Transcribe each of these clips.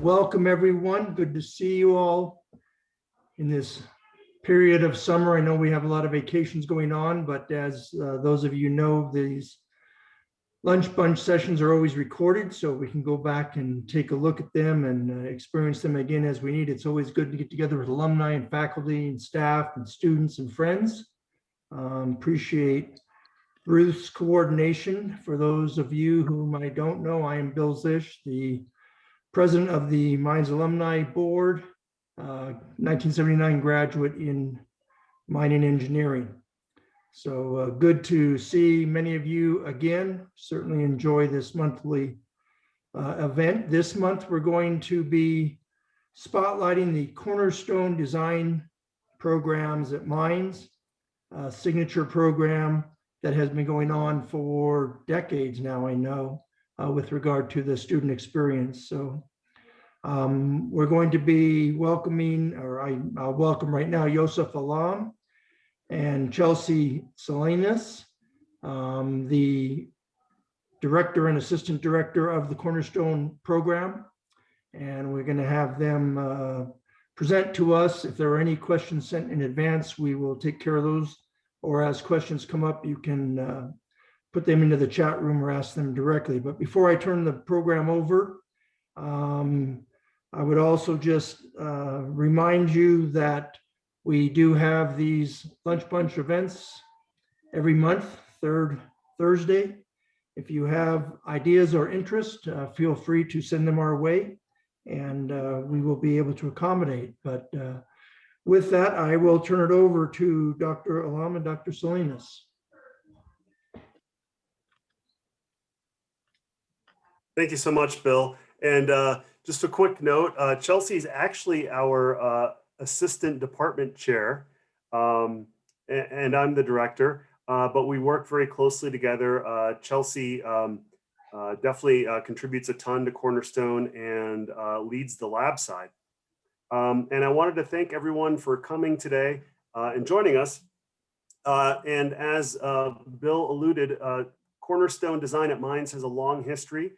Welcome, everyone. Good to see you all in this period of summer. I know we have a lot of vacations going on, but as those of you know, these lunch bunch sessions are always recorded, so we can go back and take a look at them and experience them again as we need. It's always good to get together with alumni and faculty and staff and students and friends. Appreciate Ruth's coordination. For those of you whom I don't know, I am Bill Zish, the president of the Mines Alumni Board, 1979 graduate in mining engineering. So good to see many of you again. Certainly enjoy this monthly event. This month, we're going to be spotlighting the Cornerstone design programs at Mines, a signature program that has been going on for decades now, I know, with regard to the student experience. So we're going to be welcoming, or I'll welcome right now, Yosef Alam and Chelsea Salinas, the director and assistant director of the Cornerstone program. And we're going to have them present to us. If there are any questions sent in advance, we will take care of those. Or as questions come up, you can put them into the chat room or ask them directly. But before I turn the program over, I would also just remind you that we do have these lunch bunch events every month, third Thursday. If you have ideas or interest, feel free to send them our way, and we will be able to accommodate. But with that, I will turn it over to Dr. Alam and Dr. Salinas. Thank you so much, Bill. And just a quick note, Chelsea is actually our assistant department chair, and I'm the director, but we work very closely together. Chelsea definitely contributes a ton to Cornerstone and leads the lab side. And I wanted to thank everyone for coming today and joining us. And as Bill alluded, Cornerstone Design at Mines has a long history.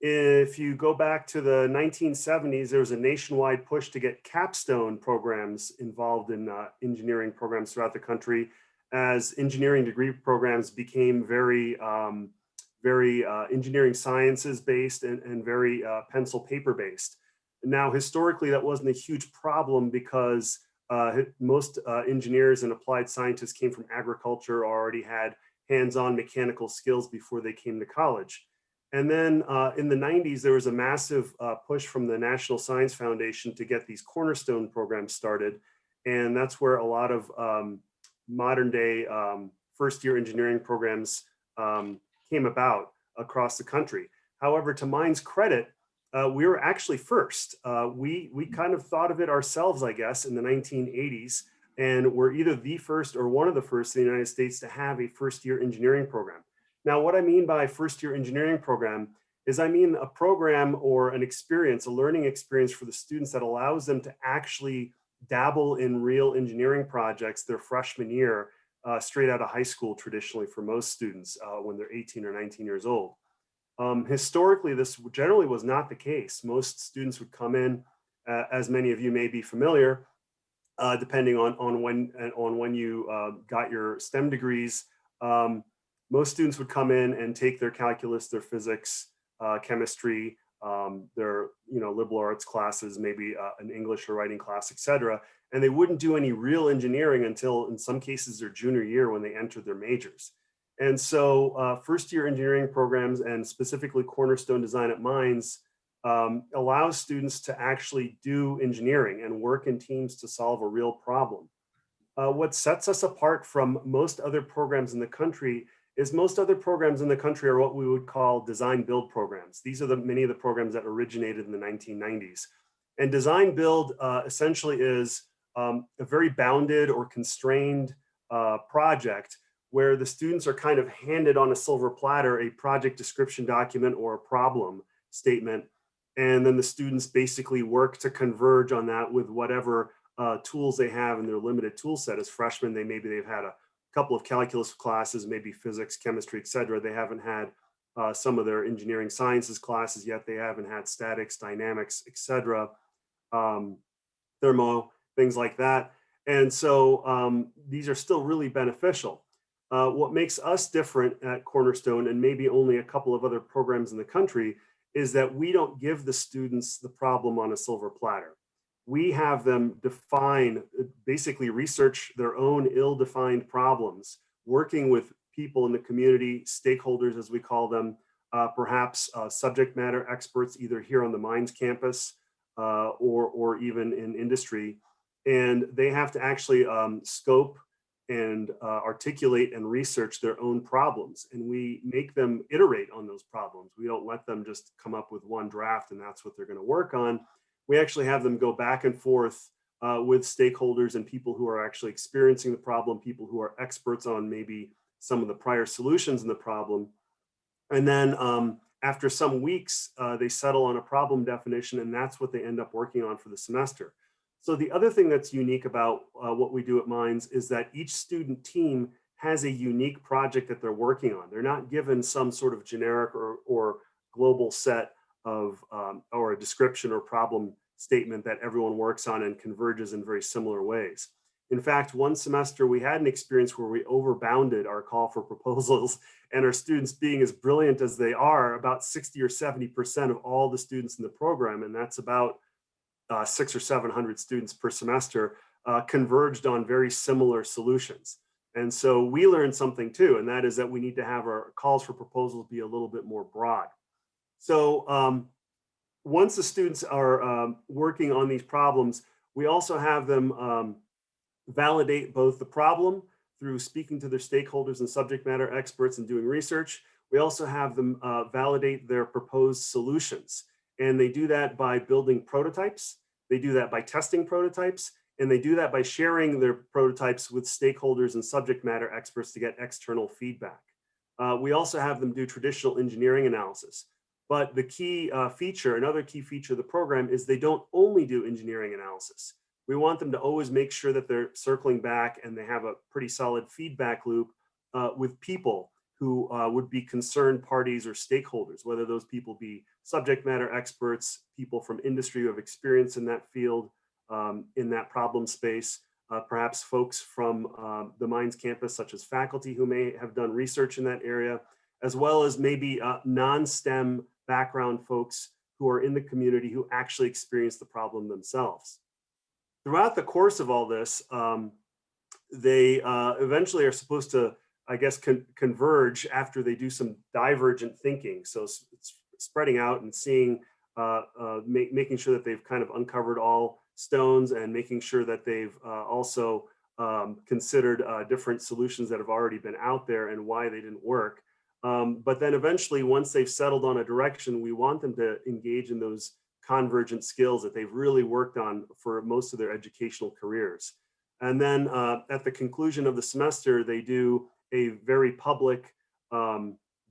If you go back to the 1970s, there was a nationwide push to get capstone programs involved in engineering programs throughout the country, as engineering degree programs became very engineering sciences based and very pencil paper based. Now, historically, that wasn't a huge problem because most engineers and applied scientists came from agriculture or already had hands-on mechanical skills before they came to college. And then in the 90s, there was a massive push from the National Science Foundation to get these Cornerstone programs started. And that's where a lot of modern day first-year engineering programs came about across the country. However, to Mines' credit, we were actually first. We kind of thought of it ourselves, I guess, in the 1980s, and we're either the first or one of the first in the United States to have a first-year engineering program. Now, what I mean by first-year engineering program is I mean a program or an experience, a learning experience for the students that allows them to actually dabble in real engineering projects their freshman year, straight out of high school traditionally for most students when they're 18 or 19 years old. Historically, this generally was not the case. Most students would come in, as many of you may be familiar, depending on when you got your STEM degrees. Most students would come in and take their calculus, their physics, chemistry, their liberal arts classes, maybe an English or writing class, etc. And they wouldn't do any real engineering until, in some cases, their junior year when they entered their majors. And so first-year engineering programs, and specifically Cornerstone Design at Mines, allows students to actually do engineering and work in teams to solve a real problem. What sets us apart from most other programs in the country is most other programs in the country are what we would call design build programs. These are many of the programs that originated in the 1990s. And design build essentially is a very bounded or constrained project where the students are kind of handed on a silver platter a project description document or a problem statement. And then the students basically work to converge on that with whatever tools they have in their limited tool set. As freshmen, they've had a couple of calculus classes, maybe physics, chemistry, et cetera. They haven't had some of their engineering sciences classes yet. They haven't had statics, dynamics, etc., thermo, things like that. And so these are still really beneficial. What makes us different at Cornerstone, and maybe only a couple of other programs in the country, is that we don't give the students the problem on a silver platter. We have them define, basically research their own ill-defined problems, working with people in the community, stakeholders as we call them, perhaps subject matter experts, either here on the Mines campus or even in industry. And they have to actually scope and articulate and research their own problems. And we make them iterate on those problems. We don't let them just come up with one draft and that's what they're going to work on. We actually have them go back and forth with stakeholders and people who are actually experiencing the problem, people who are experts on maybe some of the prior solutions in the problem. And then after some weeks, they settle on a problem definition, and that's what they end up working on for the semester. So the other thing that's unique about what we do at Mines is that each student team has a unique project that they're working on. They're not given some sort of generic or global set of, or a description or problem statement that everyone works on and converges in very similar ways. In fact, one semester we had an experience where we overbounded our call for proposals, and our students, being as brilliant as they are, about 60 or 70% of all the students in the program, and that's about 600 or 700 students per semester, converged on very similar solutions. And so we learned something too, and that is that we need to have our calls for proposals be a little bit more broad. So once the students are working on these problems, we also have them validate both the problem through speaking to their stakeholders and subject matter experts and doing research. We also have them validate their proposed solutions. And they do that by building prototypes. They do that by testing prototypes. And they do that by sharing their prototypes with stakeholders and subject matter experts to get external feedback. We also have them do traditional engineering analysis. But the key feature, another key feature of the program, is they don't only do engineering analysis. We want them to always make sure that they're circling back and they have a pretty solid feedback loop with people who would be concerned parties or stakeholders, whether those people be subject matter experts, people from industry who have experience in that field, in that problem space, perhaps folks from the Mines campus, such as faculty who may have done research in that area, as well as maybe non-STEM background folks who are in the community who actually experience the problem themselves. Throughout the course of all this, they eventually are supposed to, I guess, converge after they do some divergent thinking. So it's spreading out and seeing, making sure that they've kind of uncovered all stones and making sure that they've also considered different solutions that have already been out there and why they didn't work. But then eventually, once they've settled on a direction, we want them to engage in those convergent skills that they've really worked on for most of their educational careers. And then at the conclusion of the semester, they do a very public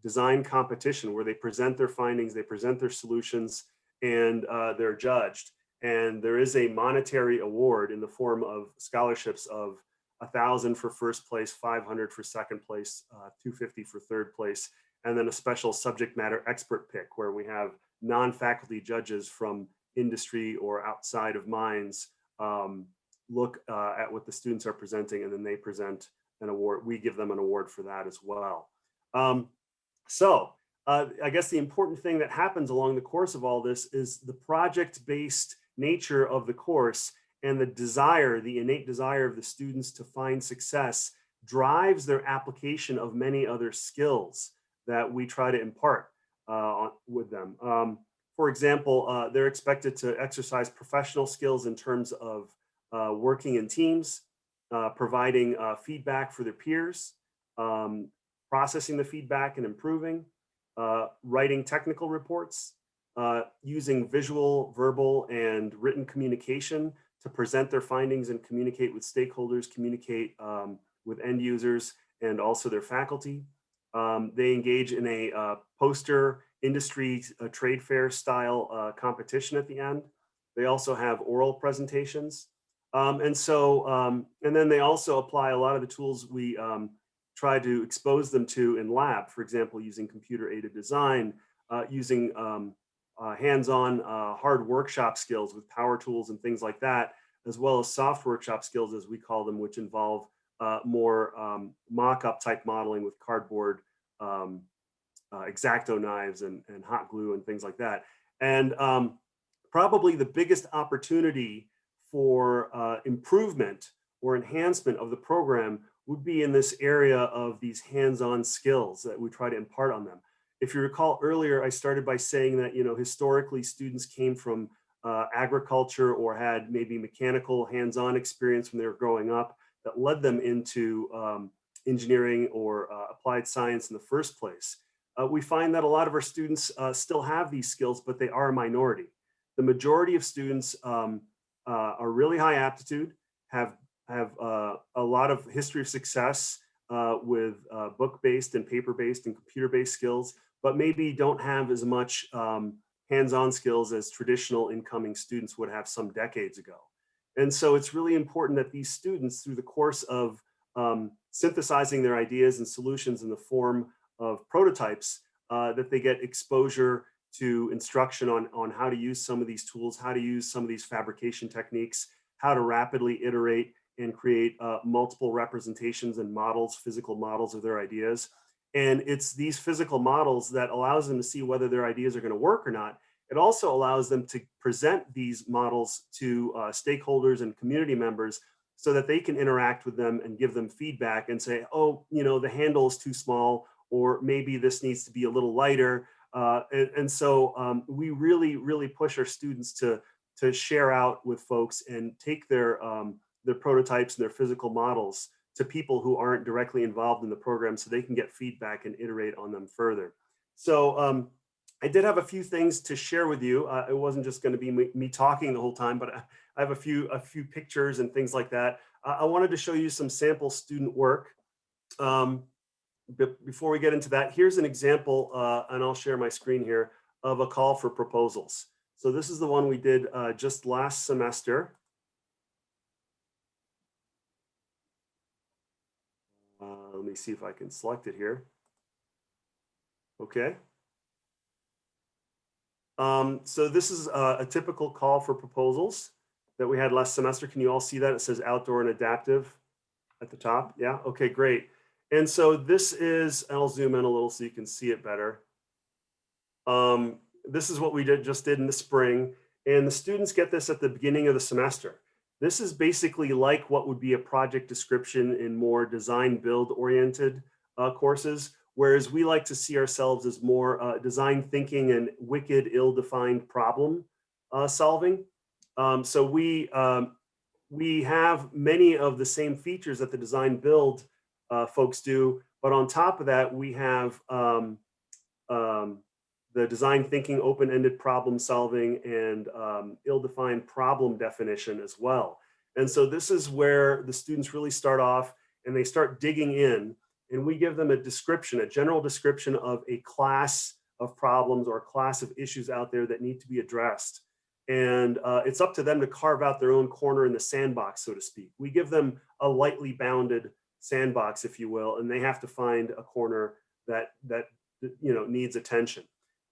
design competition where they present their findings, they present their solutions, and they're judged. And there is a monetary award in the form of scholarships of $1,000 for first place, $500 for second place, $250 for third place, and then a special subject matter expert pick where we have non-faculty judges from industry or outside of Mines look at what the students are presenting, and then they present an award. We give them an award for that as well. I guess the important thing that happens along the course of all this is the project-based nature of the course and the desire, the innate desire of the students to find success drives their application of many other skills that we try to impart with them. For example, they're expected to exercise professional skills in terms of working in teams, providing feedback for their peers, processing the feedback and improving, writing technical reports, using visual, verbal, and written communication to present their findings and communicate with stakeholders, communicate with end users, and also their faculty. They engage in a poster industry trade fair style competition at the end. They also have oral presentations. And then they also apply a lot of the tools we try to expose them to in lab, for example, using computer-aided design, using hands-on hard workshop skills with power tools and things like that, as well as soft workshop skills, as we call them, which involve more mock-up type modeling with cardboard, X-Acto knives and hot glue and things like that. And probably the biggest opportunity for improvement or enhancement of the program would be in this area of these hands-on skills that we try to impart on them. If you recall earlier, I started by saying that, you know, historically students came from agriculture or had maybe mechanical hands-on experience when they were growing up that led them into engineering or applied science in the first place. We find that a lot of our students still have these skills, but they are a minority. The majority of students are really high aptitude, have a lot of history of success with book-based and paper-based and computer-based skills, but maybe don't have as much hands-on skills as traditional incoming students would have some decades ago. And so it's really important that these students, through the course of synthesizing their ideas and solutions in the form of prototypes, that they get exposure to instruction on how to use some of these tools, how to use some of these fabrication techniques, how to rapidly iterate and create multiple representations and models, physical models of their ideas. And it's these physical models that allows them to see whether their ideas are going to work or not. It also allows them to present these models to stakeholders and community members so that they can interact with them and give them feedback and say, oh, you know, the handle is too small, or maybe this needs to be a little lighter. So we really push our students to share out with folks and take their prototypes and their physical models to people who aren't directly involved in the program so they can get feedback and iterate on them further. So I did have a few things to share with you. It wasn't just going to be me talking the whole time, but I have a few pictures and things like that. I wanted to show you some sample student work. Before we get into that, here's an example, and I'll share my screen here, of a call for proposals. So this is the one we did just last semester. Let me see if I can select it here. Okay. So this is a typical call for proposals that we had last semester. Can you all see that? It says outdoor and adaptive at the top. Yeah, okay, great. And so this is, I'll zoom in a little so you can see it better. This is what we just did in the spring, and the students get this at the beginning of the semester. This is basically like what would be a project description in more design build oriented courses, whereas we like to see ourselves as more design thinking and wicked ill-defined problem solving. So we have many of the same features that the design build folks do, but on top of that, we have the design thinking, open-ended problem solving, and ill-defined problem definition as well. And so this is where the students really start off and they start digging in, and we give them a description, a general description of a class of problems or a class of issues out there that need to be addressed. And it's up to them to carve out their own corner in the sandbox, so to speak. We give them a lightly bounded sandbox, if you will, and they have to find a corner that you know needs attention.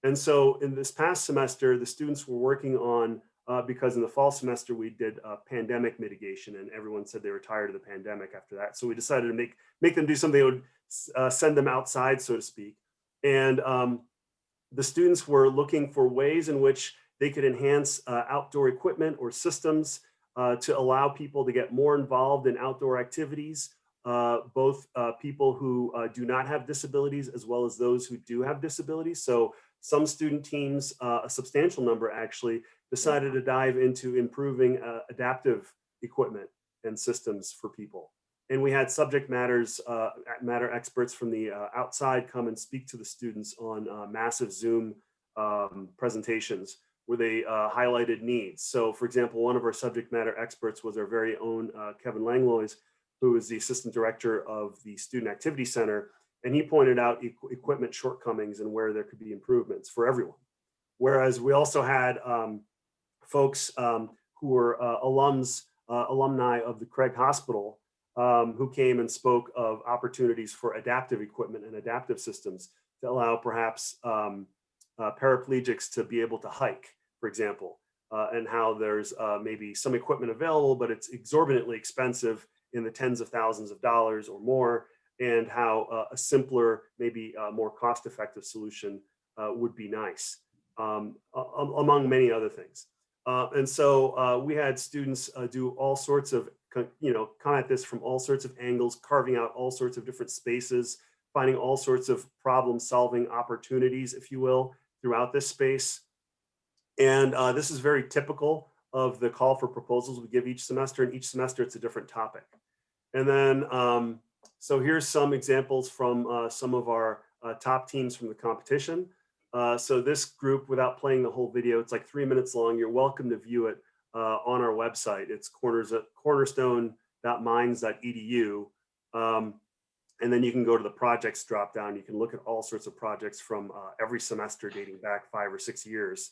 And so in this past semester, the students were working on, because in the fall semester we did pandemic mitigation, and everyone said they were tired of the pandemic after that. So we decided to make them do something that would send them outside, so to speak. And the students were looking for ways in which they could enhance outdoor equipment or systems to allow people to get more involved in outdoor activities, both people who do not have disabilities as well as those who do have disabilities. So some student teams, a substantial number actually, decided to dive into improving adaptive equipment and systems for people. And we had subject matter experts from the outside come and speak to the students on massive Zoom presentations where they highlighted needs. So for example, one of our subject matter experts was our very own Kevin Langlois, who is the assistant director of the Student Activity Center. And he pointed out equipment shortcomings and where there could be improvements for everyone. Whereas we also had folks who were alumni of the Craig Hospital who came and spoke of opportunities for adaptive equipment and adaptive systems to allow perhaps paraplegics to be able to hike, for example, and how there's maybe some equipment available, but it's exorbitantly expensive in the tens of thousands of dollars or more, and how a simpler, maybe more cost-effective solution would be nice, among many other things. And so we had students do all sorts of, come at this from all sorts of angles, carving out all sorts of different spaces, finding all sorts of problem-solving opportunities, if you will, throughout this space. And this is very typical of the call for proposals we give each semester, and each semester it's a different topic. And then, so here's some examples from some of our top teams from the competition. So this group, without playing the whole video, it's like 3 minutes long. You're welcome to view it on our website. It's cornerstone.minds.edu. And then you can go to the projects drop down. You can look at all sorts of projects from every semester dating back 5 or 6 years.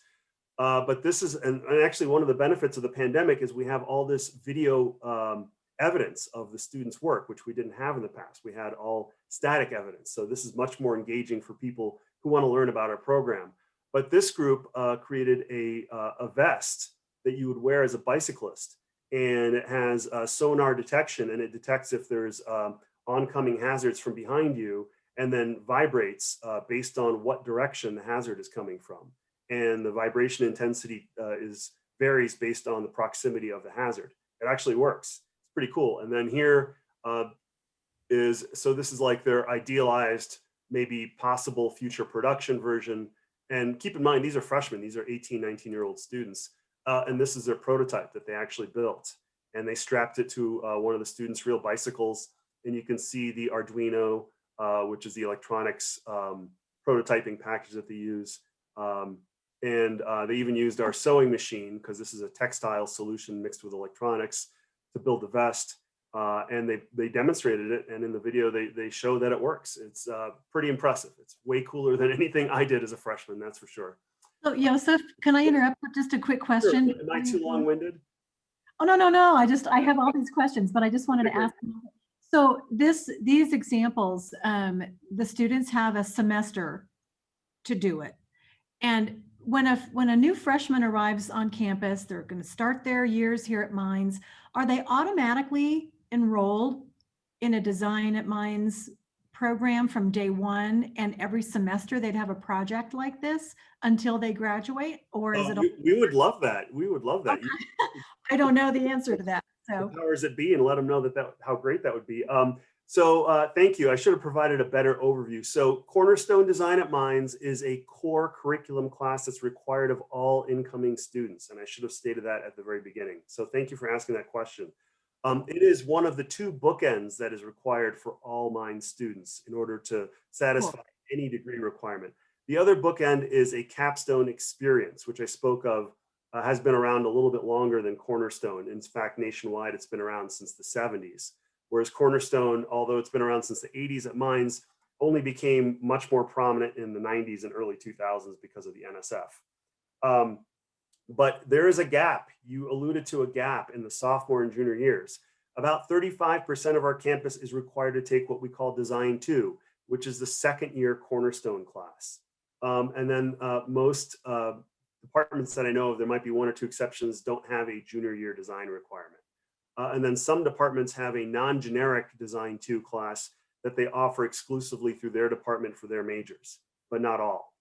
But this is, and actually one of the benefits of the pandemic is we have all this video evidence of the students' work, which we didn't have in the past. We had all static evidence. So this is much more engaging for people who want to learn about our program. But this group created a vest that you would wear as a bicyclist. And it has sonar detection, and it detects if there's oncoming hazards from behind you, and then vibrates based on what direction the hazard is coming from. And the vibration intensity varies based on the proximity of the hazard. It actually works. It's pretty cool. And then here so this is like their idealized, maybe possible future production version. And keep in mind, these are freshmen. These are 18, 19-year-old students. And this is their prototype that they actually built. And they strapped it to one of the students' real bicycles. And you can see the Arduino, which is the electronics prototyping package that they use. And they even used our sewing machine, because this is a textile solution mixed with electronics, to build the vest. And they demonstrated it. And in the video, they show that it works. It's pretty impressive. It's way cooler than anything I did as a freshman, that's for sure. So Joseph, can I interrupt with just a quick question? Sure. Am I too long-winded? Oh, no. I have all these questions, but I just wanted to ask. So these examples, the students have a semester to do it. And when a new freshman arrives on campus, they're going to start their years here at Minds. Are they automatically enrolled in a Design at Minds program from day one, and every semester they'd have a project like this until they graduate? Or is it? We would love that. We would love that. Okay. I don't know the answer to that. So the powers that be, and let them know that how great that would be. So thank you. I should have provided a better overview. So Cornerstone Design at Minds is a core curriculum class that's required of all incoming students. And I should have stated that at the very beginning. So thank you for asking that question. It is one of the 2 bookends that is required for all Minds students in order to satisfy any degree requirement. The other bookend is a capstone experience, which I spoke of, has been around a little bit longer than Cornerstone. In fact, nationwide, it's been around since the 70s. Whereas Cornerstone, although it's been around since the 80s at Minds, only became much more prominent in the 90s and early 2000s because of the NSF. But there is a gap. You alluded to a gap in the sophomore and junior years. About 35% of our campus is required to take what we call Design 2, which is the second year Cornerstone class. And then most departments that I know of, there might be 1 or 2 exceptions, don't have a junior year design requirement. And then some departments have a non-generic Design 2 class that they offer exclusively through their department for their majors, but not all.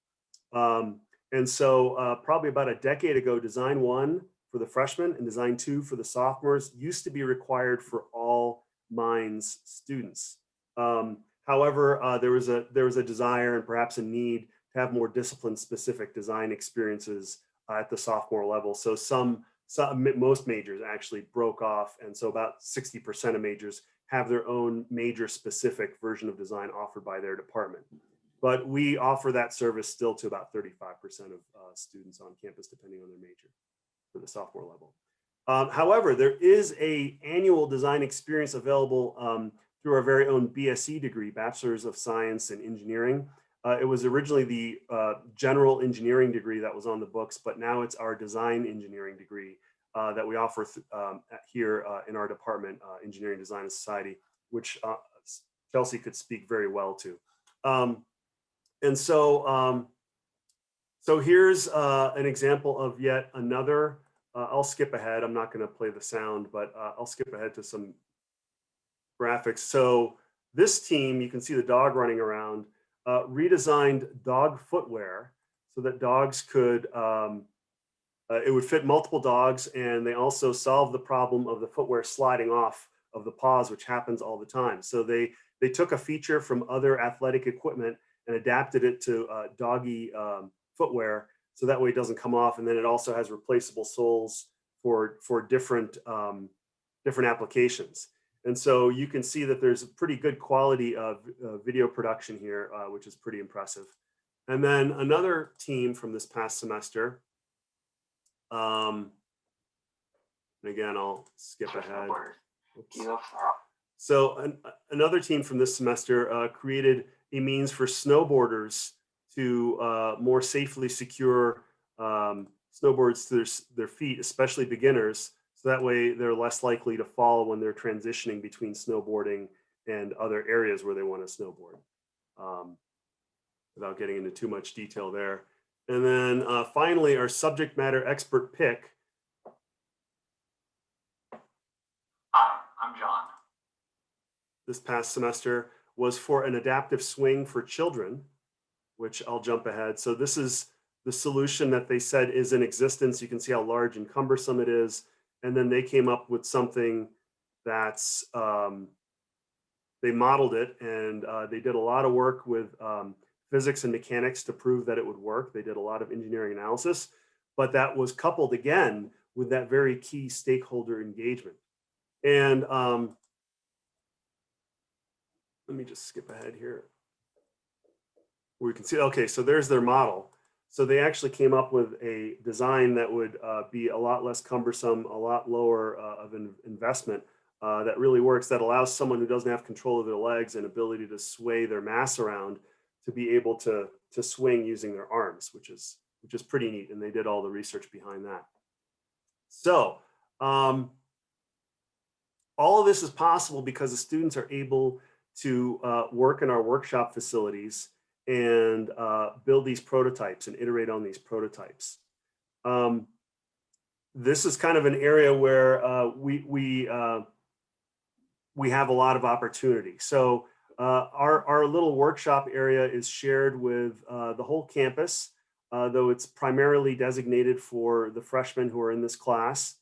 And so probably about a decade ago, Design 1 for the freshmen and Design 2 for the sophomores used to be required for all Minds students. However, there was a desire and perhaps a need to have more discipline-specific design experiences at the sophomore level. So most majors actually broke off, and so about 60% of majors have their own major-specific version of design offered by their department. But we offer that service still to about 35% of students on campus, depending on their major for the sophomore level. However, there is an annual design experience available through our very own BSc degree, Bachelor's of Science in Engineering. It was originally the general engineering degree that was on the books, but now it's our design engineering degree. that we offer here in our department, Engineering, Design, and Society, which Chelsea could speak very well to. And so, so here's an example of yet another. I'll skip ahead. I'm not going to play the sound, but I'll skip ahead to some graphics. So this team, you can see the dog running around, redesigned dog footwear so that dogs could, it would fit multiple dogs, and they also solved the problem of the footwear sliding off of the paws, which happens all the time. So they took a feature from other athletic equipment and adapted it to doggy footwear, so that way it doesn't come off. And then it also has replaceable soles for different different applications. And so you can see that there's a pretty good quality of video production here, which is pretty impressive. And then another team from this past semester, and again, I'll skip ahead. Oops. So another team from this semester created a means for snowboarders to more safely secure snowboards to their feet, especially beginners. So that way they're less likely to fall when they're transitioning between snowboarding and other areas where they want to snowboard, without getting into too much detail there. And then finally, our subject matter expert pick. Hi, I'm John. This past semester was for an adaptive swing for children, which I'll jump ahead. So this is the solution that they said is in existence. You can see how large and cumbersome it is. And then they came up with something that's, they modeled it, and they did a lot of work with physics and mechanics to prove that it would work. They did a lot of engineering analysis, but that was coupled again with that very key stakeholder engagement. And let me just skip ahead here. We can see, okay, so there's their model. So they actually came up with a design that would be a lot less cumbersome, a lot lower of an investment that really works, that allows someone who doesn't have control of their legs and ability to sway their mass around to be able to swing using their arms, which is pretty neat. And they did all the research behind that. So all of this is possible because the students are able to work in our workshop facilities and build these prototypes and iterate on these prototypes. This is kind of an area where we have a lot of opportunity. So our little workshop area is shared with the whole campus, though it's primarily designated for the freshmen who are in this class.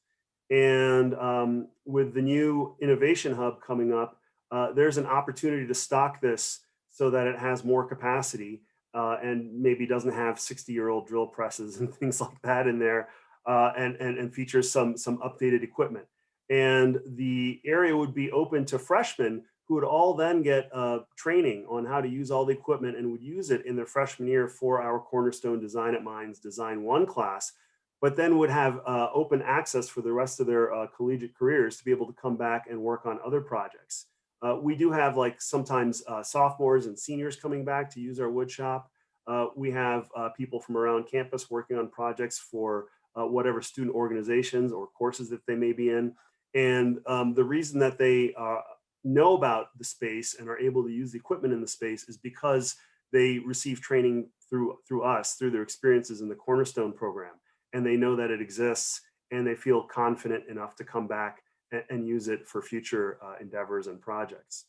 And with the new Innovation Hub coming up, there's an opportunity to stock this so that it has more capacity and maybe doesn't have 60-year-old drill presses and things like that in there, and features some updated equipment. And the area would be open to freshmen who would all then get training on how to use all the equipment and would use it in their freshman year for our Cornerstone Design at Mines Design 1 class, but then would have open access for the rest of their collegiate careers to be able to come back and work on other projects. We do have, like, sometimes sophomores and seniors coming back to use our wood shop. We have people from around campus working on projects for whatever student organizations or courses that they may be in. And the reason that they know about the space and are able to use the equipment in the space is because they receive training through us, through their experiences in the Cornerstone program. And they know that it exists, and they feel confident enough to come back and use it for future endeavors and projects.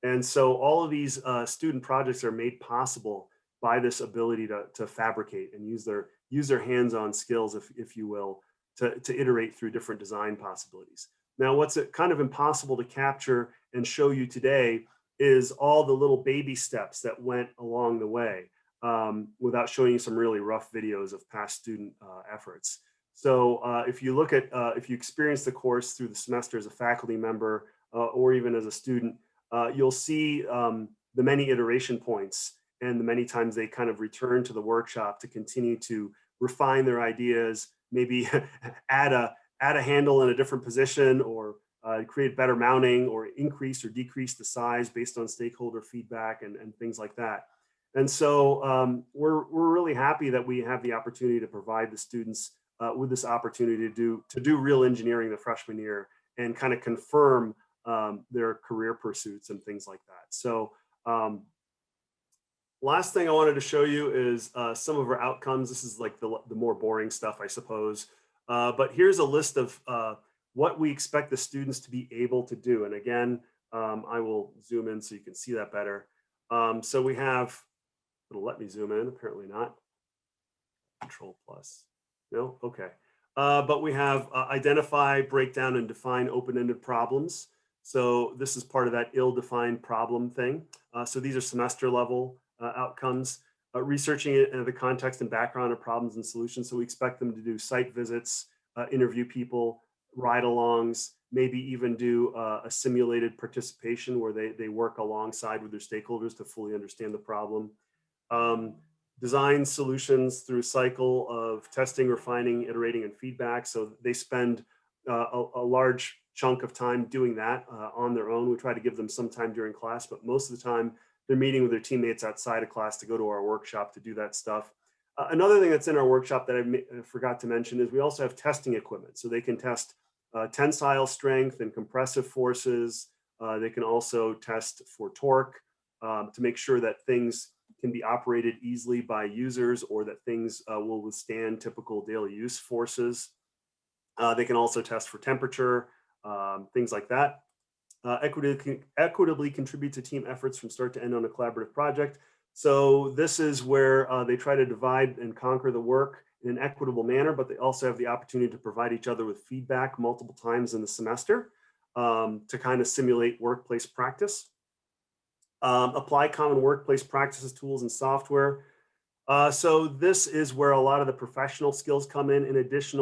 And so all of these student projects are made possible by this ability to fabricate and use their hands-on skills, if you will, to iterate through different design possibilities. Now, what's kind of impossible to capture and show you today is all the little baby steps that went along the way, without showing you some really rough videos of past student efforts. So if you look at, if you experience the course through the semester as a faculty member or even as a student, you'll see the many iteration points and the many times they kind of return to the workshop to continue to refine their ideas, maybe add a handle in a different position, or create better mounting, or increase or decrease the size based on stakeholder feedback and things like that. And so we're really happy that we have the opportunity to provide the students with this opportunity to do real engineering the freshman year and kind of confirm their career pursuits and things like that. So last thing I wanted to show you is some of our outcomes. This is like the more boring stuff, I suppose. But here's a list of what we expect the students to be able to do. And again, I will zoom in so you can see that better. So we have, it'll let me zoom in, apparently not. Control plus, no, okay. But we have identify, break down, and define open-ended problems. So this is part of that ill-defined problem thing. So these are semester level outcomes, researching it in the context and background of problems and solutions. So we expect them to do site visits, interview people, ride-alongs, maybe even do a simulated participation where they work alongside with their stakeholders to fully understand the problem. Design solutions through a cycle of testing, refining, iterating, and feedback. So they spend a large chunk of time doing that on their own. We try to give them some time during class, but most of the time they're meeting with their teammates outside of class to go to our workshop to do that stuff. Another thing that's in our workshop that I forgot to mention is we also have testing equipment. So they can test tensile strength and compressive forces. They can also test for torque to make sure that things can be operated easily by users or that things will withstand typical daily use forces. They can also test for temperature, things like that. Equitably contribute to team efforts from start to end on a collaborative project. So this is where they try to divide and conquer the work in an equitable manner, but they also have the opportunity to provide each other with feedback multiple times in the semester to kind of simulate workplace practice. Apply common workplace practices, tools, and software. So this is where a lot of the professional skills come in addition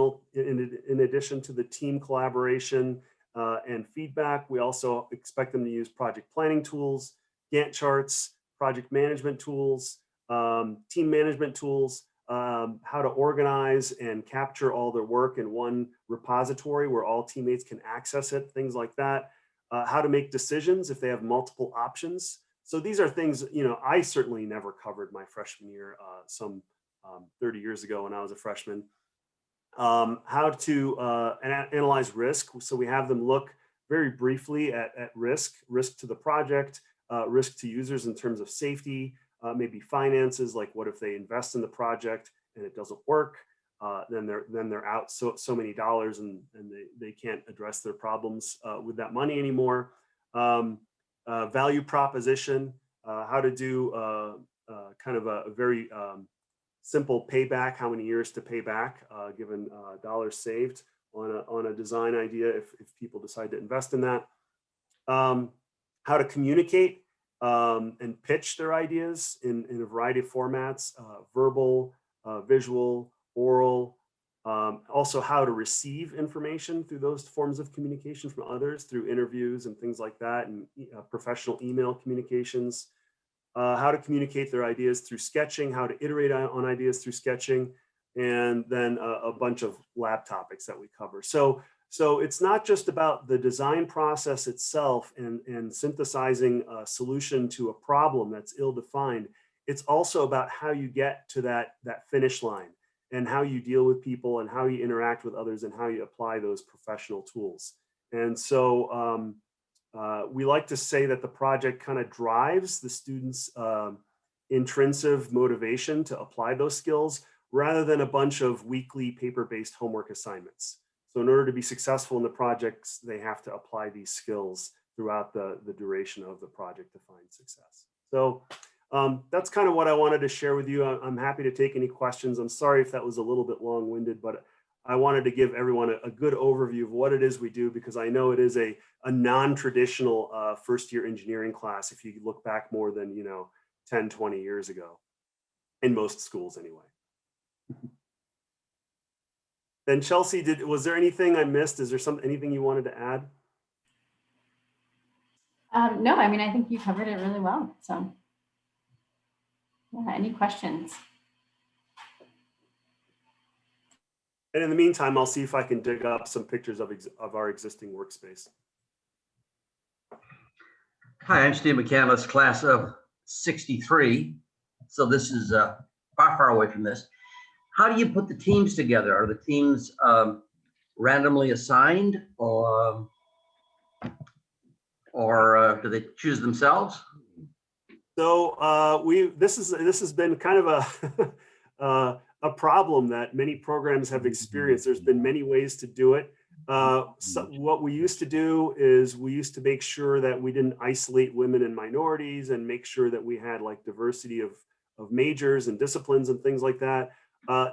to the team collaboration and feedback. We also expect them to use project planning tools, Gantt charts, project management tools, team management tools, how to organize and capture all their work in one repository where all teammates can access it, things like that. How to make decisions if they have multiple options. So these are things, you know, I certainly never covered my freshman year, some 30 years ago when I was a freshman. How to analyze risk. So we have them look very briefly at risk to the project, risk to users in terms of safety, maybe finances, like what if they invest in the project and it doesn't work, then they're out so many dollars and they can't address their problems with that money anymore. Value proposition, how to do kind of a very simple payback, how many years to pay back given dollars saved on a design idea if people decide to invest in that. How to communicate and pitch their ideas in a variety of formats, verbal, visual, oral, also how to receive information through those forms of communication from others through interviews and things like that, and professional email communications, how to communicate their ideas through sketching, how to iterate on ideas through sketching, and then a bunch of lab topics that we cover. So it's not just about the design process itself and synthesizing a solution to a problem that's ill-defined. It's also about how you get to that finish line and how you deal with people and how you interact with others and how you apply those professional tools. And so we like to say that the project kind of drives the students' intrinsic motivation to apply those skills rather than a bunch of weekly paper-based homework assignments. So in order to be successful in the projects, they have to apply these skills throughout the duration of the project to find success. So that's kind of what I wanted to share with you. I'm happy to take any questions. I'm sorry if that was a little bit long-winded, but I wanted to give everyone a good overview of what it is we do, because I know it is a non-traditional first-year engineering class if you look back more than 10, 20 years ago, in most schools anyway. Then Chelsea, was there anything I missed? Is there anything you wanted to add? No, I mean, I think you covered it really well. So yeah, any questions? And in the meantime, I'll see if I can dig up some pictures of our existing workspace. Hi, I'm Steve McCandless, class of '63. So this is far away from this. how do you put the teams together? Are the teams randomly assigned, or do they choose themselves? So this has been kind of a a problem that many programs have experienced. There's been many ways to do it. So what we used to do is we used to make sure that we didn't isolate women and minorities, and make sure that we had like diversity of majors and disciplines and things like that.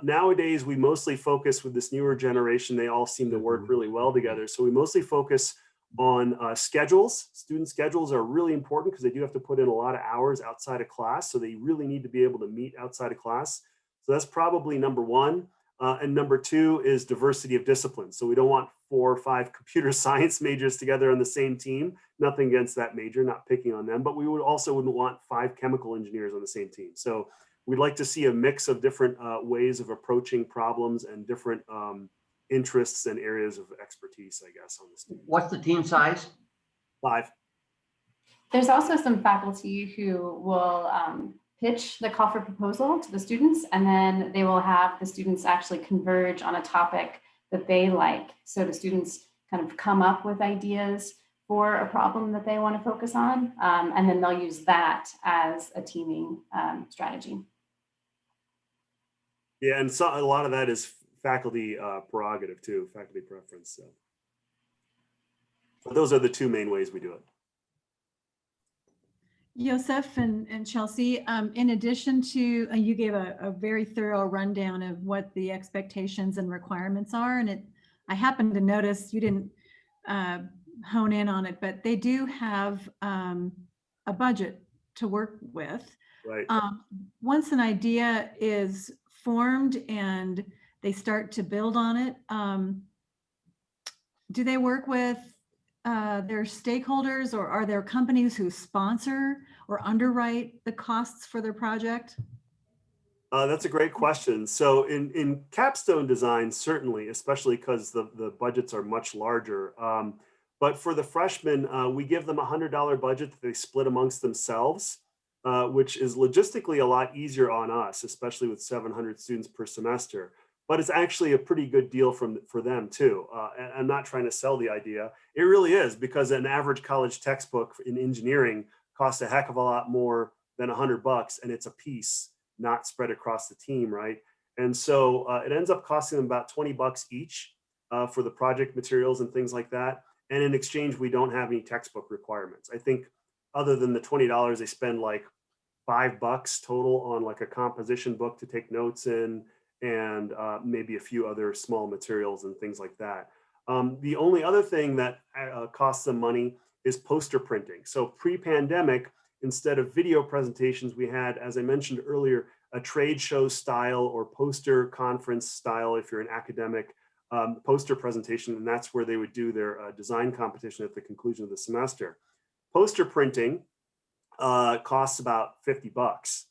Nowadays, we mostly focus with this newer generation. They all seem to work really well together. So we mostly focus on schedules. Student schedules are really important because they do have to put in a lot of hours outside of class. So they really need to be able to meet outside of class. So that's probably number one. And number two is diversity of discipline. So we don't want 4 or 5 computer science majors together on the same team. Nothing against that major, not picking on them, but we would also wouldn't want 5 chemical engineers on the same team. So we'd like to see a mix of different ways of approaching problems and different interests and areas of expertise, I guess, on this team. What's the team size? 5. There's also some faculty who will pitch the call for proposal to the students, and then they will have the students actually converge on a topic that they like. So the students kind of come up with ideas for a problem that they want to focus on, and then they'll use that as a teaming strategy. Yeah, and so a lot of that is faculty prerogative too, faculty preference. So but those are the 2 main ways we do it. Yosef and Chelsea, in addition to, you gave a very thorough rundown of what the expectations and requirements are. And I happened to notice you didn't hone in on it, but they do have a budget to work with. Right. Once an idea is formed and they start to build on it, do they work with their stakeholders, or are there companies who sponsor or underwrite the costs for their project? That's a great question. So in capstone design, certainly, especially because the budgets are much larger. But for the freshmen, we give them a $100 budget that they split amongst themselves, which is logistically a lot easier on us, especially with 700 students per semester. But it's actually a pretty good deal for them too. And I'm not trying to sell the idea. It really is, because an average college textbook in engineering costs a heck of a lot more than $100, and it's a piece, not spread across the team, right? And so it ends up costing them about $20 each for the project materials and things like that. And in exchange, we don't have any textbook requirements. I think other than the $20, they spend like $5 total on like a composition book to take notes in, and maybe a few other small materials and things like that. The only other thing that costs them money is poster printing. So pre-pandemic, instead of video presentations, we had, as I mentioned earlier, a trade show style or poster conference style, if you're an academic, poster presentation, and that's where they would do their design competition at the conclusion of the semester. Poster printing costs about $50.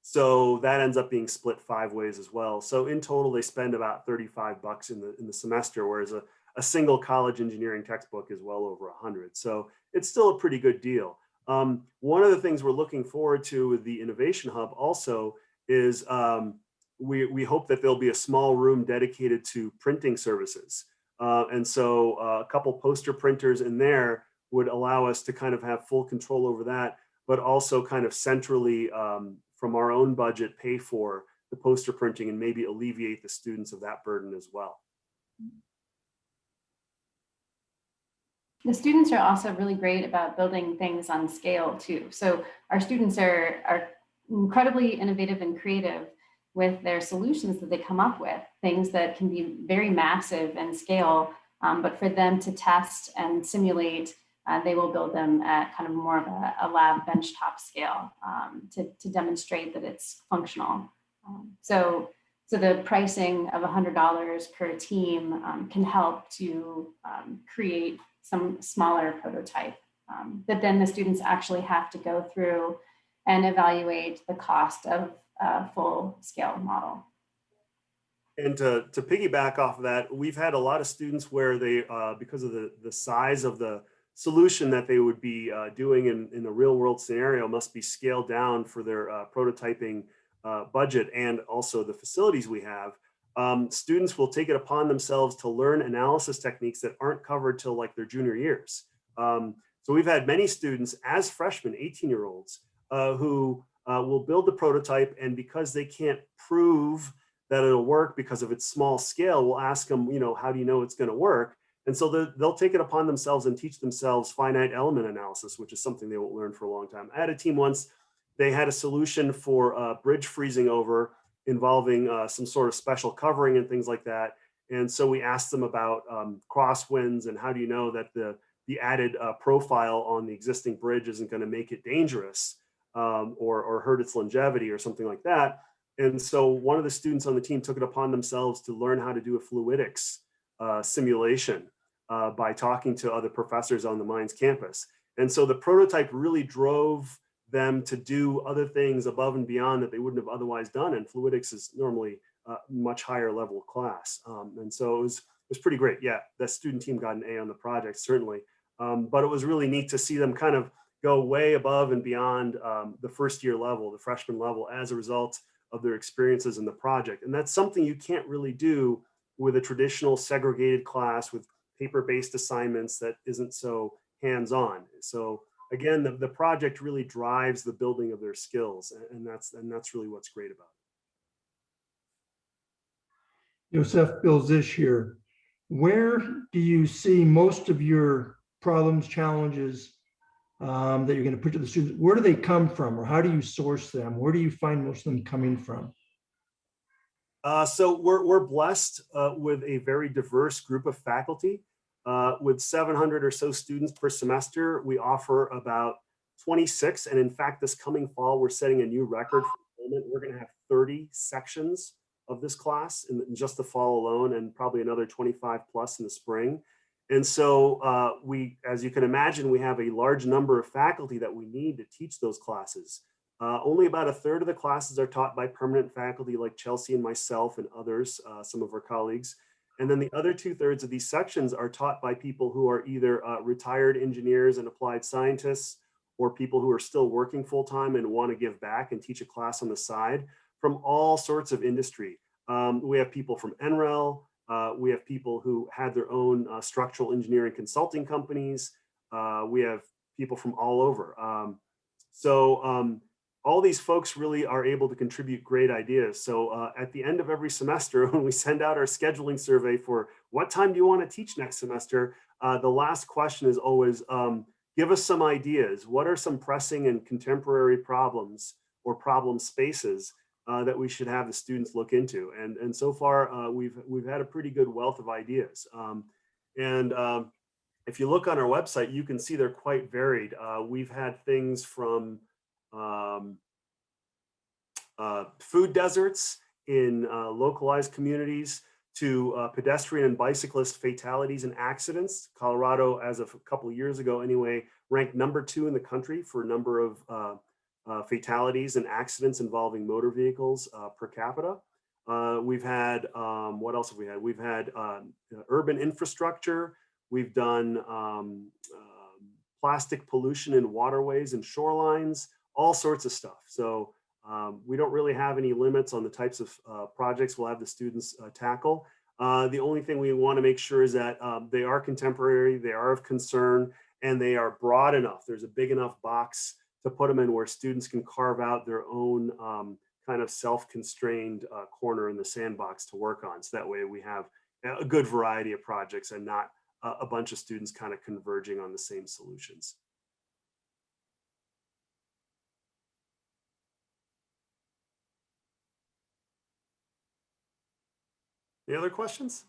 So that ends up being split 5 ways as well. So in total, they spend about $35 in the semester, whereas a single college engineering textbook is well over 100. So it's still a pretty good deal. One of the things we're looking forward to with the Innovation Hub also is we hope that there'll be a small room dedicated to printing services. And so a couple poster printers in there would allow us to kind of have full control over that, but also kind of centrally from our own budget pay for the poster printing and maybe alleviate the students of that burden as well. The students are also really great about building things on scale too. So our students are incredibly innovative and creative with their solutions that they come up with, things that can be very massive in scale, but for them to test and simulate, they will build them at kind of more of a lab benchtop scale to demonstrate that it's functional. So the pricing of $100 per team can help to create some smaller prototype that then the students actually have to go through and evaluate the cost of a full scale model. And to piggyback off of that, we've had a lot of students where they, because of the size of the solution that they would be doing in a real world scenario, must be scaled down for their prototyping budget and also the facilities we have, students will take it upon themselves to learn analysis techniques that aren't covered till like their junior years. So we've had many students as freshmen, 18-year-olds, who will build the prototype, and because they can't prove that it'll work because of its small scale, we'll ask them, you know, how do you know it's going to work? And so they'll take it upon themselves and teach themselves finite element analysis, which is something they won't learn for a long time. I had a team once, they had a solution for bridge freezing over involving some sort of special covering and things like that. And so we asked them about crosswinds and how do you know that the added profile on the existing bridge isn't going to make it dangerous or hurt its longevity or something like that. And so one of the students on the team took it upon themselves to learn how to do a fluidics simulation by talking to other professors on the Mines campus. And so the prototype really drove them to do other things above and beyond that they wouldn't have otherwise done. And fluidics is normally a much higher level of class. And so it was pretty great. Yeah, that student team got an A on the project, certainly. But it was really neat to see them kind of go way above and beyond the first year level, the freshman level, as a result of their experiences in the project. And that's something you can't really do with a traditional segregated class with paper-based assignments that isn't so hands-on. So again, the project really drives the building of their skills, and that's really what's great about it. Yosef Bills this year, where do you see most of your problems, challenges that you're going to put to the students? Where do they come from, or how do you source them? Where do you find most of them coming from? So we're blessed with a very diverse group of faculty. With 700 or so students per semester, we offer about 26. And in fact, this coming fall, we're setting a new record for enrollment. We're going to have 30 sections of this class in just the fall alone, and probably another 25 plus in the spring. And so as you can imagine, we have a large number of faculty that we need to teach those classes. Only about a third of the classes are taught by permanent faculty like Chelsea and myself and others, some of our colleagues. And then the other 2/3 of these sections are taught by people who are either retired engineers and applied scientists, or people who are still working full-time and want to give back and teach a class on the side from all sorts of industry. We have people from NREL, we have people who had their own structural engineering consulting companies. We have people from all over. All these folks really are able to contribute great ideas. So at the end of every semester, when we send out our scheduling survey for what time do you want to teach next semester, the last question is always, give us some ideas. What are some pressing and contemporary problems or problem spaces that we should have the students look into? And so far, we've had a pretty good wealth of ideas. If you look on our website, you can see they're quite varied. We've had things from food deserts in localized communities to pedestrian and bicyclist fatalities and accidents. Colorado, as of a couple of years ago anyway, ranked #2 in the country for number of fatalities and accidents involving motor vehicles per capita. We've had, what else have we had? We've had urban infrastructure. We've done plastic pollution in waterways and shorelines, all sorts of stuff. So we don't really have any limits on the types of projects we'll have the students tackle. The only thing we want to make sure is that they are contemporary, they are of concern, and they are broad enough. There's a big enough box to put them in where students can carve out their own kind of self-constrained corner in the sandbox to work on. So that way we have a good variety of projects and not a bunch of students kind of converging on the same solutions. Any other questions?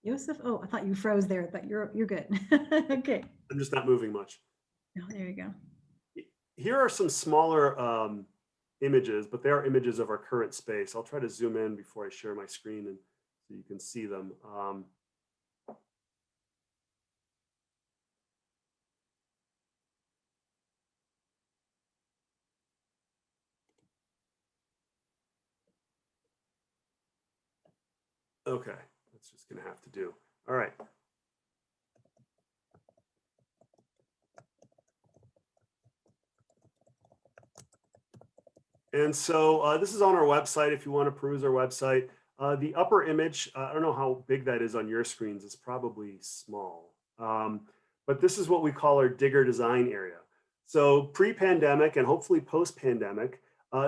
Yosef, oh, I thought you froze there, but you're good. Okay. I'm just not moving much. Oh, there you go. Here are some smaller images, but they are images of our current space. I'll try to zoom in before I share my screen and so you can see them. Okay, let's it's just going to have to do. All right. And so this is on our website if you want to peruse our website. The upper image, I don't know how big that is on your screens. It's probably small. But this is what we call our digger design area. So pre-pandemic and hopefully post-pandemic,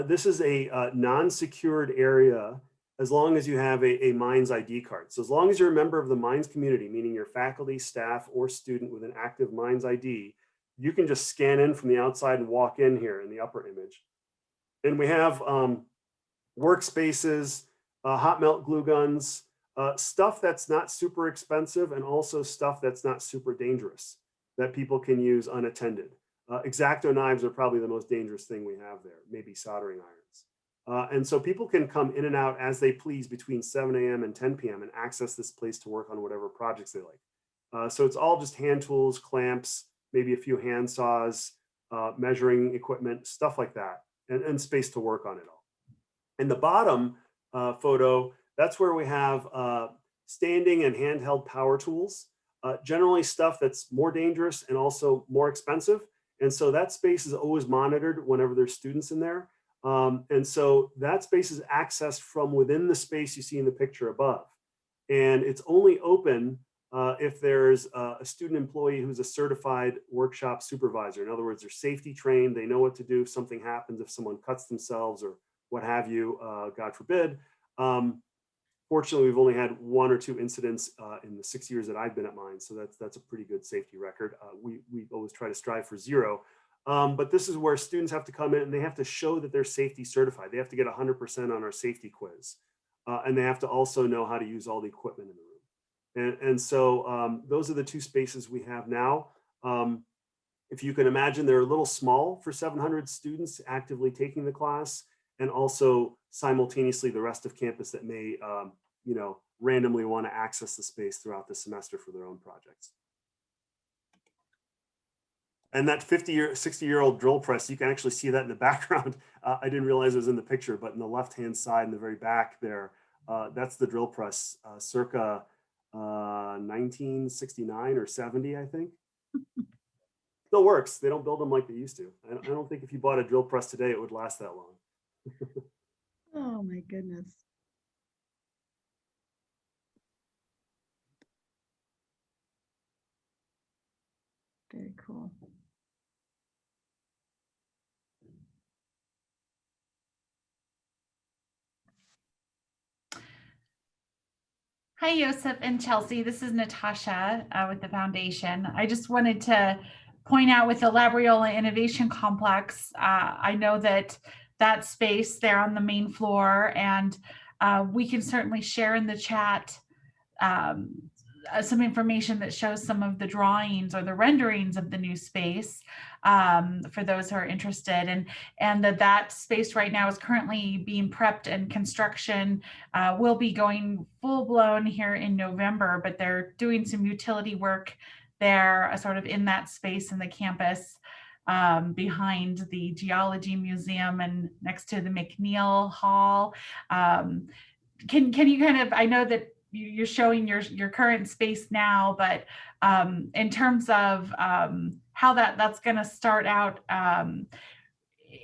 this is a non-secured area as long as you have a Mines ID card. So as long as you're a member of the Mines community, meaning your faculty, staff, or student with an active Mines ID, you can just scan in from the outside and walk in here in the upper image. And we have workspaces, hot melt glue guns, stuff that's not super expensive, and also stuff that's not super dangerous that people can use unattended. X-Acto knives are probably the most dangerous thing we have there, maybe soldering irons. And so people can come in and out as they please between 7 a.m. and 10 p.m. and access this place to work on whatever projects they like. So it's all just hand tools, clamps, maybe a few hand saws, measuring equipment, stuff like that, and space to work on it all. In the bottom photo, that's where we have standing and handheld power tools, generally stuff that's more dangerous and also more expensive. And so that space is always monitored whenever there's students in there. And so that space is accessed from within the space you see in the picture above. And it's only open if there's a student employee who's a certified workshop supervisor. In other words, they're safety trained, they know what to do if something happens, if someone cuts themselves or what have you, God forbid. Fortunately, we've only had 1 or 2 incidents in the 6 years that I've been at Mines, so that's a pretty good safety record. We always try to strive for 0. But this is where students have to come in and they have to show that they're safety certified. They have to get 100% on our safety quiz. And they have to also know how to use all the equipment in the room. And so those are the 2 spaces we have now. If you can imagine, they're a little small for 700 students actively taking the class, and also simultaneously the rest of campus that may, randomly want to access the space throughout the semester for their own projects. And that 60-year-old drill press, you can actually see that in the background. I didn't realize it was in the picture, but in the left-hand side in the very back there, that's the drill press, circa 1969 or 70, I think. Still works. They don't build them like they used to. I don't think if you bought a drill press today, it would last that long. Oh my goodness. Very cool. Hi, Joseph and Chelsea. This is Natasha with the foundation. I just wanted to point out with the Labriola Innovation Complex, I know that space there on the main floor, and we can certainly share in the chat some information that shows some of the drawings or the renderings of the new space for those who are interested, and that space right now is currently being prepped, and construction will be going full blown here in November, but they're doing some utility work there sort of in that space in the campus behind the Geology Museum and next to the McNeil Hall. Can you kind of, I know that you're showing your current space now, but in terms of how that's going to start out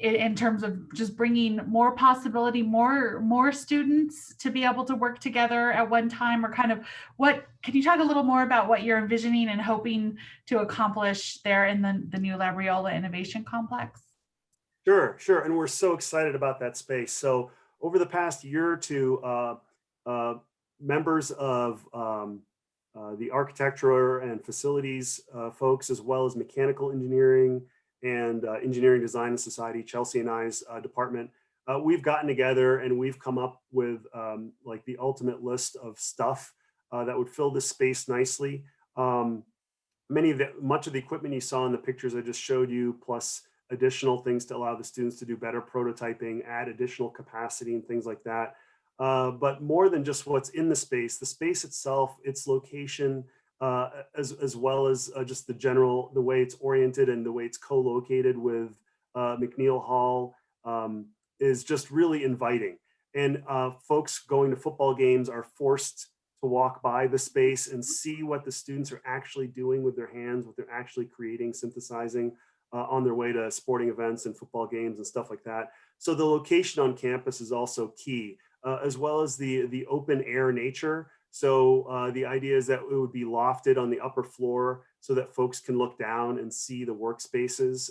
in terms of just bringing more possibility, more students to be able to work together at one time, or kind of can you talk a little more about what you're envisioning and hoping to accomplish there in the new Labriola Innovation Complex? Sure. And we're so excited about that space. So over the past year or 2, members of the architecture and facilities folks, as well as mechanical engineering and engineering design and society, Chelsea and I's department, we've gotten together and we've come up with like the ultimate list of stuff that would fill this space nicely. Much of the equipment you saw in the pictures I just showed you, plus additional things to allow the students to do better prototyping, add additional capacity and things like that. But more than just what's in the space itself, its location, as well as just the way it's oriented and the way it's co-located with McNeil Hall is just really inviting. And folks going to football games are forced to walk by the space and see what the students are actually doing with their hands, what they're actually creating, synthesizing on their way to sporting events and football games and stuff like that. So the location on campus is also key, as well as the open air nature. So the idea is that it would be lofted on the upper floor so that folks can look down and see the workspaces.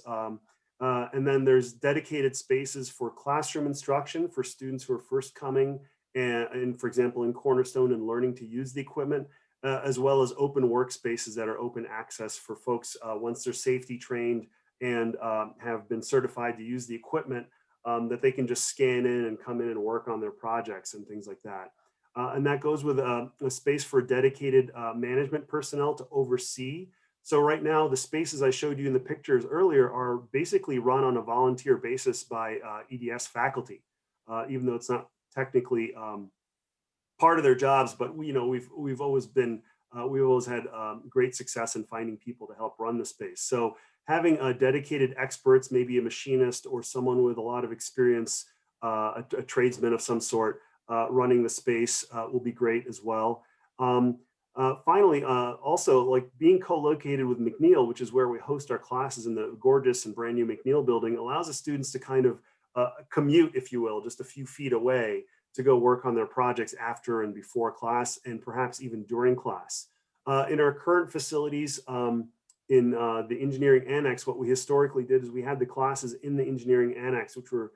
And then there's dedicated spaces for classroom instruction for students who are first coming and for example, in Cornerstone and learning to use the equipment, as well as open workspaces that are open access for folks once they're safety trained and have been certified to use the equipment, that they can just scan in and come in and work on their projects and things like that. And that goes with a space for dedicated management personnel to oversee. So right now, the spaces I showed you in the pictures earlier are basically run on a volunteer basis by EDS faculty, even though it's not technically part of their jobs, but we've always had great success in finding people to help run the space. So having dedicated experts, maybe a machinist or someone with a lot of experience, a tradesman of some sort, running the space will be great as well. Finally, also like being co-located with McNeil, which is where we host our classes in the gorgeous and brand new McNeil building, allows the students to kind of commute, if you will, just a few feet away to go work on their projects after and before class, and perhaps even during class. In our current facilities, in the engineering annex, what we historically did is we had the classes in the engineering annex, which were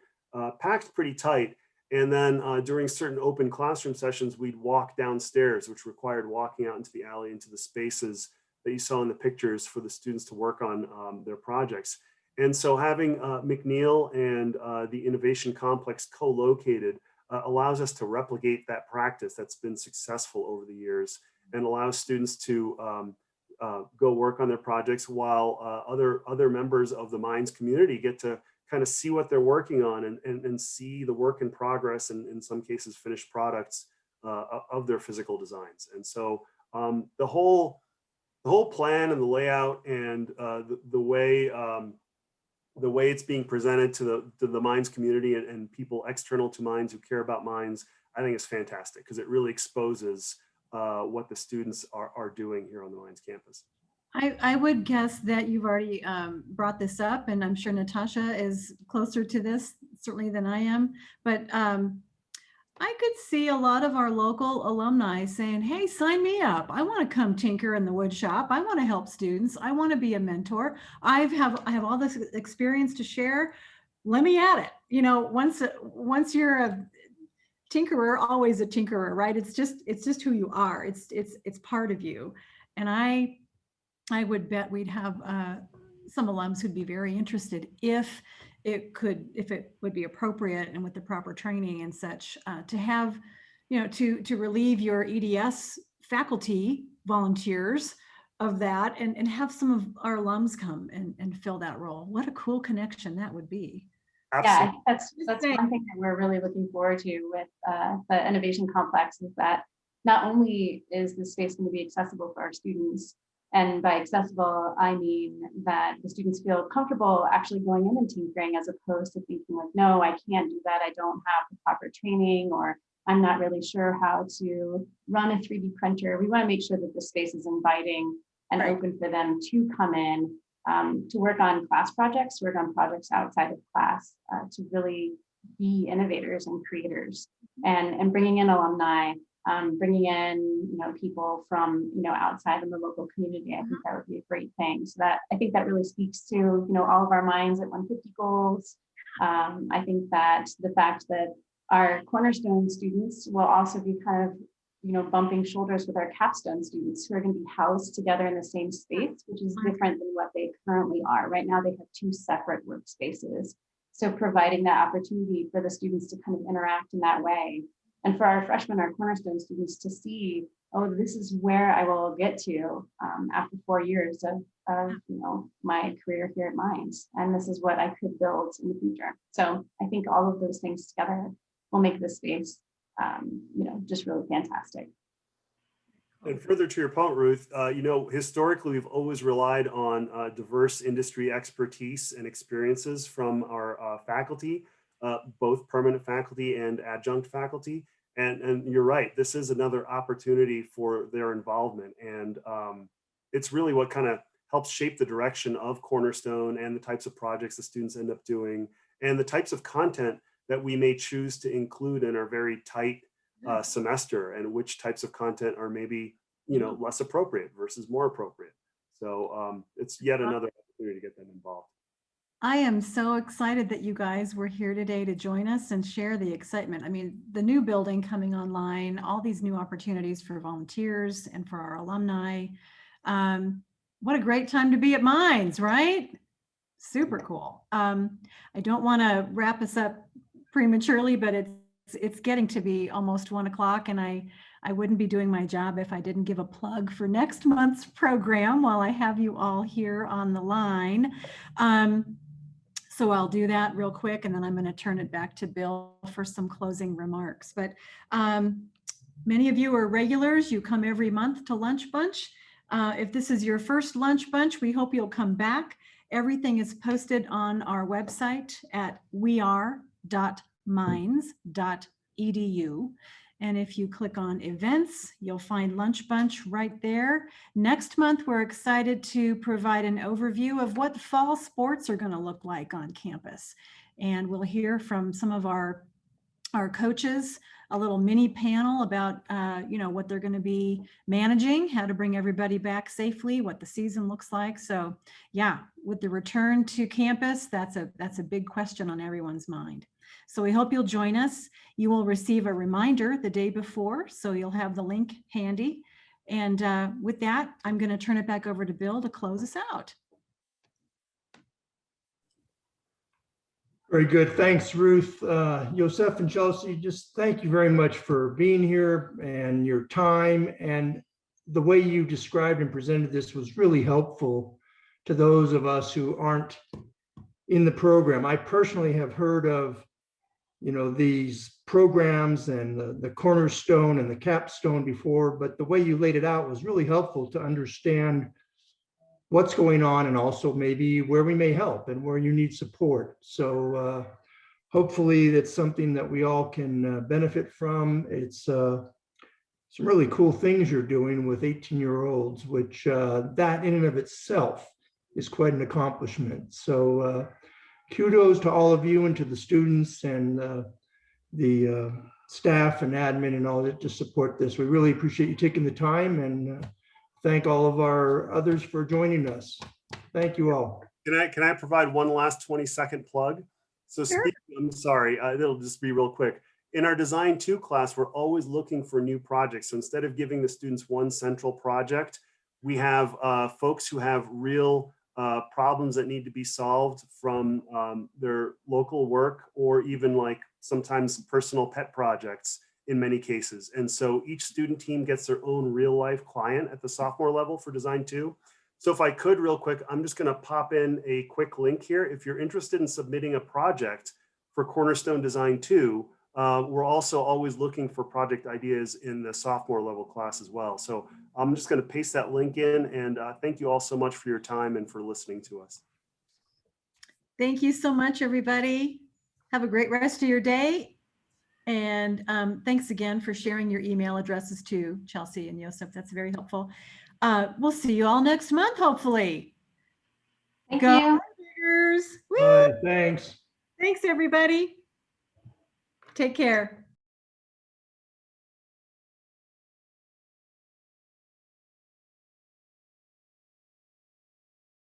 packed pretty tight. And then during certain open classroom sessions, we'd walk downstairs, which required walking out into the alley, into the spaces that you saw in the pictures for the students to work on their projects. And so having McNeil and the Innovation Complex co-located allows us to replicate that practice that's been successful over the years and allows students to go work on their projects while other members of the Minds community get to kind of see what they're working on and see the work in progress and in some cases finished products of their physical designs. And so the whole plan and the layout and the way it's being presented to the Minds community and people external to Minds who care about Minds, I think is fantastic because it really exposes what the students are doing here on the Minds campus. I would guess that you've already brought this up, and I'm sure Natasha is closer to this certainly than I am, but I could see a lot of our local alumni saying, hey, sign me up. I want to come tinker in the wood shop. I want to help students. I want to be a mentor. I have all this experience to share. Let me at it. You know, once you're a tinkerer, always a tinkerer, right? It's just who you are. It's part of you. And I would bet we'd have some alums who'd be very interested if it would be appropriate and with the proper training and such to have, to relieve your EDS faculty volunteers of that and have some of our alums come and fill that role. What a cool connection that would be. Absolutely. Yeah, that's one thing that we're really looking forward to with the Innovation Complex is that not only is the space going to be accessible for our students, and by accessible, I mean that the students feel comfortable actually going in and tinkering as opposed to thinking like, no, I can't do that. I don't have the proper training, or I'm not really sure how to run a 3D printer. We want to make sure that the space is inviting and open for them to come in to work on class projects, work on projects outside of class, to really be innovators and creators, and bringing in alumni, bringing in people from outside in the local community. I think that would be a great thing. So that I think that really speaks to all of our Minds at 150 goals. I think that the fact that our Cornerstone students will also be kind of bumping shoulders with our capstone students who are going to be housed together in the same space, which is different than what they currently are. Right now, they have two separate workspaces. So providing that opportunity for the students to kind of interact in that way. And for our freshmen, our Cornerstone students to see, oh, this is where I will get to after 4 years of my career here at Minds. And this is what I could build in the future. So I think all of those things together will make this space just really fantastic. And further to your point, Ruth, historically, we've always relied on diverse industry expertise and experiences from our faculty, both permanent faculty and adjunct faculty. And you're right, this is another opportunity for their involvement. And it's really what kind of helps shape the direction of Cornerstone and the types of projects the students end up doing and the types of content that we may choose to include in our very tight semester, and which types of content are maybe, you know, less appropriate versus more appropriate. So it's yet another opportunity to get them involved. I am so excited that you guys were here today to join us and share the excitement. I mean, the new building coming online, all these new opportunities for volunteers and for our alumni. What a great time to be at Mines, right? Super cool. I don't want to wrap us up prematurely, but it's getting to be almost 1 o'clock, and I wouldn't be doing my job if I didn't give a plug for next month's program while I have you all here on the line. So I'll do that real quick, and then I'm going to turn it back to Bill for some closing remarks. But many of you are regulars. You come every month to Lunch Bunch. If this is your first Lunch Bunch, we hope you'll come back. Everything is posted on our website at weare.mines.edu. And if you click on events, you'll find Lunch Bunch right there. Next month, we're excited to provide an overview of what fall sports are going to look like on campus. And we'll hear from some of our coaches, a little mini panel about what they're going to be managing, how to bring everybody back safely, what the season looks like. So yeah, with the return to campus, that's a big question on everyone's mind. So we hope you'll join us. You will receive a reminder the day before, so you'll have the link handy. And with that, I'm going to turn it back over to Bill to close us out. Very good. Thanks, Ruth. Yosef and Chelsea, just thank you very much for being here and your time. And the way you described and presented this was really helpful to those of us who aren't in the program. I personally have heard of, these programs and the Cornerstone and the Capstone before, but the way you laid it out was really helpful to understand what's going on and also maybe where we may help and where you need support. So hopefully that's something that we all can benefit from. It's some really cool things you're doing with 18-year-olds, which that in and of itself is quite an accomplishment. So kudos to all of you and to the students and the staff and admin and all that to support this. We really appreciate you taking the time, and thank all of our others for joining us. Thank you all. Can I provide one last 20-second plug? So Sure. I'm sorry, it'll just be real quick. In our Design 2 class, we're always looking for new projects. So instead of giving the students one central project, we have folks who have real problems that need to be solved from their local work, or even like sometimes personal pet projects in many cases. And so each student team gets their own real life client at the sophomore level for Design 2. So if I could real quick, I'm just going to pop in a quick link here. If you're interested in submitting a project for Cornerstone Design 2, we're also always looking for project ideas in the sophomore level class as well. So I'm just going to paste that link in, and thank you all so much for your time and for listening to us. Thank you so much, everybody. Have a great rest of your day. And thanks again for sharing your email addresses to Chelsea and Yosef. That's very helpful. We'll see you all next month, hopefully. Thank Go you. Tigers. Woo! Bye. Thanks. Thanks, everybody. Take care.